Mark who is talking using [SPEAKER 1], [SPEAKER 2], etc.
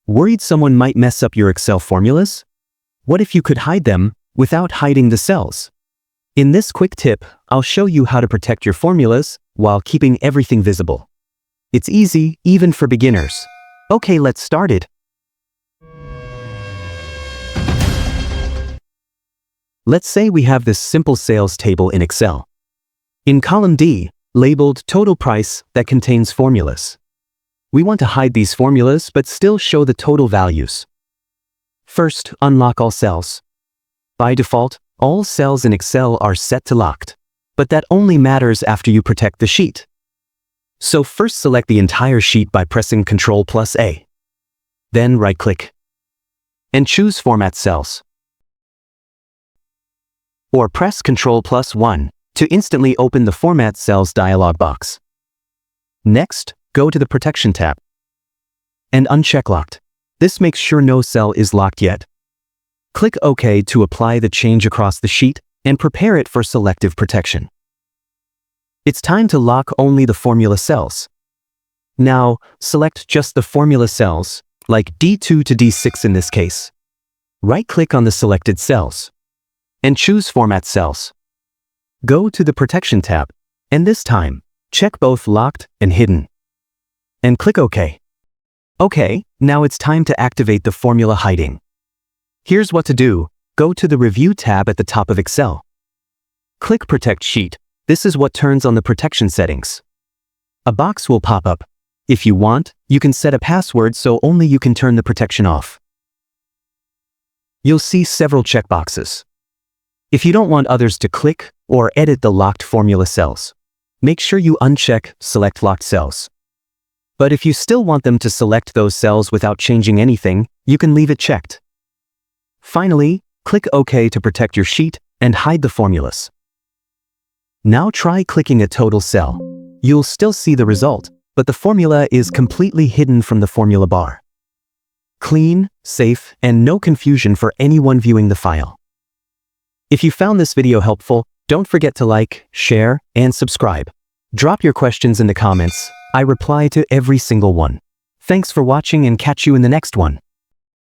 [SPEAKER 1] Worried someone might mess up your Excel formulas? What if you could hide them without hiding the cells? In this quick tip, I'll show you how to protect your formulas while keeping everything visible. It's easy, even for beginners. Okay, let's start it. Let's say we have this simple sales table in Excel. In column D, labeled Total Price, that contains formulas. We want to hide these formulas but still show the total values. First, unlock all cells. By default, all cells in Excel are set to locked, but that only matters after you protect the sheet. So first select the entire sheet by pressing Ctrl+A. Then right-click and choose Format Cells. Or press Ctrl+1 to instantly open the Format Cells dialog box. Next, go to the Protection tab and uncheck Locked. This makes sure no cell is locked yet. Click OK to apply the change across the sheet and prepare it for selective protection. It's time to lock only the formula cells. Now, select just the formula cells, like D2 to D6 in this case. Right-click on the selected cells and choose Format Cells. Go to the Protection tab, and this time, check both Locked and Hidden. And click OK. Okay, now it's time to activate the formula hiding. Here's what to do. Go to the Review tab at the top of Excel. Click Protect Sheet. This is what turns on the protection settings. A box will pop up. If you want, you can set a password so only you can turn the protection off. You'll see several checkboxes. If you don't want others to click or edit the locked formula cells, make sure you uncheck Select Locked Cells. But if you still want them to select those cells without changing anything, you can leave it checked. Finally, click OK to protect your sheet and hide the formulas. Now try clicking a total cell. You'll still see the result, but the formula is completely hidden from the formula bar. Clean, safe, and no confusion for anyone viewing the file. If you found this video helpful, don't forget to like, share, and subscribe. Drop your questions in the comments. I reply to every single one. Thanks for watching and catch you in the next one.